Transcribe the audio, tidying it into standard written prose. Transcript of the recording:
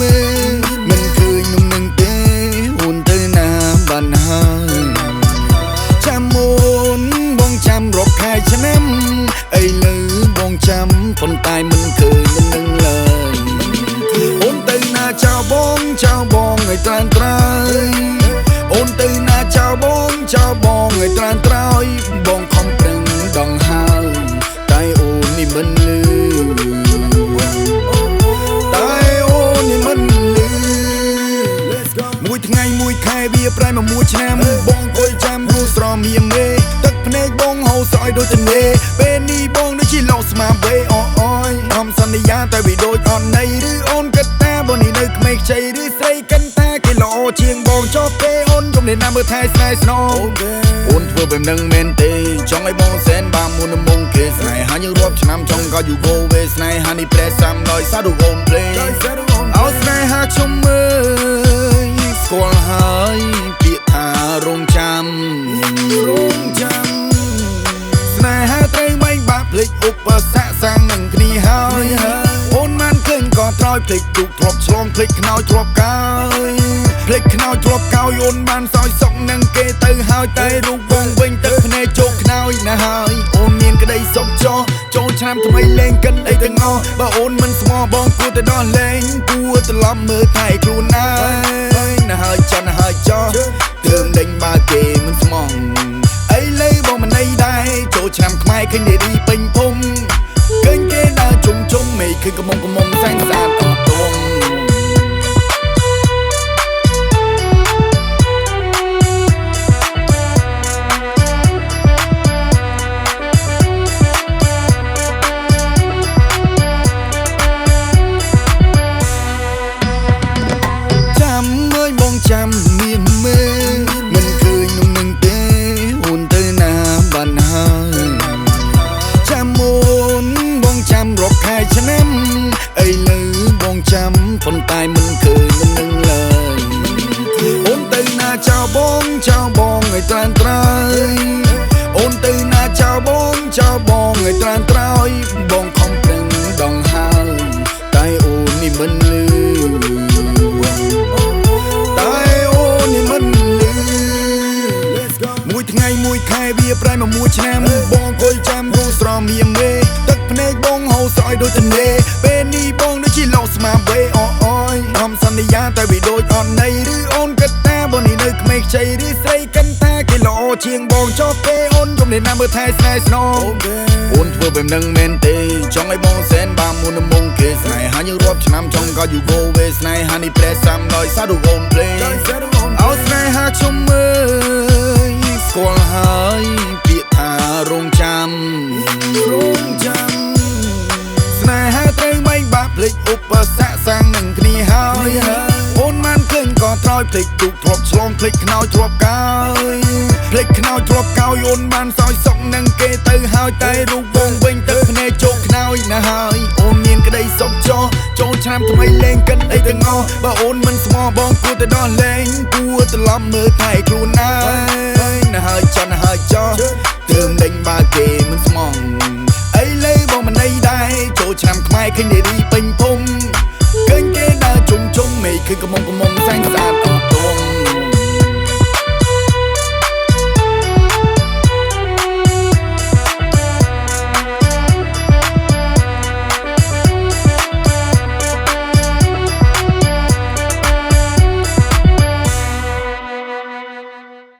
មើមិនឃើញនំនឹងទេអូនទៅណាបានហើយចាំអូនបងចាំរាប់ខែឆ្នាំអីលើបងចាំប៉ុន្តែមិនឃើញនំនឹងឡើយអូនទៅណាចៅបងឲ្យត្រានត្រើយអូនទៅណាចៅបងឲ្យត្រានត្រើយបងខំប្រឹងដងហើយតែអូននេះមិនលឺមួយថ្ងៃមួយខែវាប្រែមកមួយឆ្នាំបងអុយចាំគូស្រមៀមមេទឹកភ្នែកបងហូរស្រោយដូចទន្លេពេលនេះបងដូចជាលោកស្មាវេអូយអមសន្យាតែវាដូចអត់ន័យឬអូនគិតថាបងនេះនៅក្មេងខ្ចីឬស្រីកិនតាគេល្អជាងបងចុះទេអូនយំនេះណាមើលថែស្នេហ៍ស្នងអូនធ្វើបែបនឹងមែនទេចង់ឲ្យបងសែនបាមុនមុងគេស្នេហ៍ហើយយើងរាប់ឆ្នាំចង់ក៏យូរវេស្នេហ៍នេះប្រែសាំដោយសាររូបអូនភ្លេងអោស្នេហ៍ខ្ញុំមើលស្គាល់ហើយពាក្យថារងចាំស្នេហាត្រូវមិនបាក់ភ្លេចឧបសគ្គសាំងនឹងគ្នាហើយអូនមិនឃើញក៏ត្រោយភ្លេចទូកធ្លាប់ឆ្លងភ្លេចខ្នើយធ្លាប់កាយភ្លេចខ្នើយធ្លាប់កោយអូនបានសោយសុកនឹងគេទៅហើយតែរូបបងវិញទឹកភ្នែកជោគខ្នើយណាហើយអូនមានក្តីសុខចោះចូលឆ្នាំថ្មីលេងកិនអីទាំងអស់បើអូនមិនស្មោះបងគួរទៅដល់លេងគួរត្រឡប់មើលថែខ្លួនណាណាហើយចន់ហើយចោះទើបដេញបើគេមិនស្មោះអីលើបងមិនអីដែរចូលឆ្នាំខ្មែរឃើញនារីពេញភូមិឃើញគេដើរជុំមេឃើញកំមុំសែងសាតអត់ទងចាំមានមើមិនឃើញនំនឹងទេអូនទៅណាបានហើយចាំអូនបងចាំរាប់ខែឆ្នាំអីលើបងចាំប៉ុន្តែមិនឃើញនំនឹងឡើយអូនទៅណាចៅបងឲ្យត្រានត្រើយអូនទៅណាចៅបងឲ្យត្រានត្រើយបងខំប្រឹងដងហើយតែអូននេះមិនលឺមួយថ្ងៃមួយខែវាប្រែមកមួយឆ្នាំបងអុយចាំគូស្រមៀមមេទឹកភ្នែកបងហូរស្រោយដូចទន្លេពេលនេះបងដូចជាលោកស្មាវេអូយអមសន្យាតែវាដូចអត់ន័យឬអូនគិតថាបងនេះនៅក្មេងខ្ចីឬស្រីកិនតាគេល្អជាងបងចុះទេអូនយំនេះណាមើលថែស្នេហ៍ស្នងអូនធ្វើបែបនឹងមែនទេចង់ឲ្យបងសែនបាមុនមុងគេស្នេហ៍ហើយយើងរាប់ឆ្នាំចង់ក៏យូរវេស្នេហ៍នេះប្រែសាំដោយសាររូបអូនភ្លេងអោស្នេហាខ្ញុំមើលស្គាល់ហើយពាក្យថារងចាំស្នេហាត្រូវមិនបាក់ភ្លេចឧបសគ្គសាំងនឹងគ្នាហើយអូនមិនឃើញក៏ត្រោយភ្លេចទូកធ្លាប់ឆ្លងភ្លេចខ្នើយធ្លាប់កាយភ្លេចខ្នើយធ្លាប់កោយអូនបានសោយសុកនឹងគេទៅហើយតែរូបបងវិញទឹកភ្នែកជោគខ្នើយណាហើយអូនមានក្តីសុខចោះចូលឆ្នាំថ្មីលេងកិនអីទាំងអស់បើអូនមិនស្មោះបងគួរទៅដល់លេងគួរត្រឡប់មើលថែខ្លួនណាណាហើយចន់ហើយចោះទើបដេញបើគេមិនស្មោះអីលើបងមិនអីដែរចូលឆ្នាំខ្មែរឃើញនារីពេញភូមិឃើញគេដើរជុំមេឃើញកំមុំ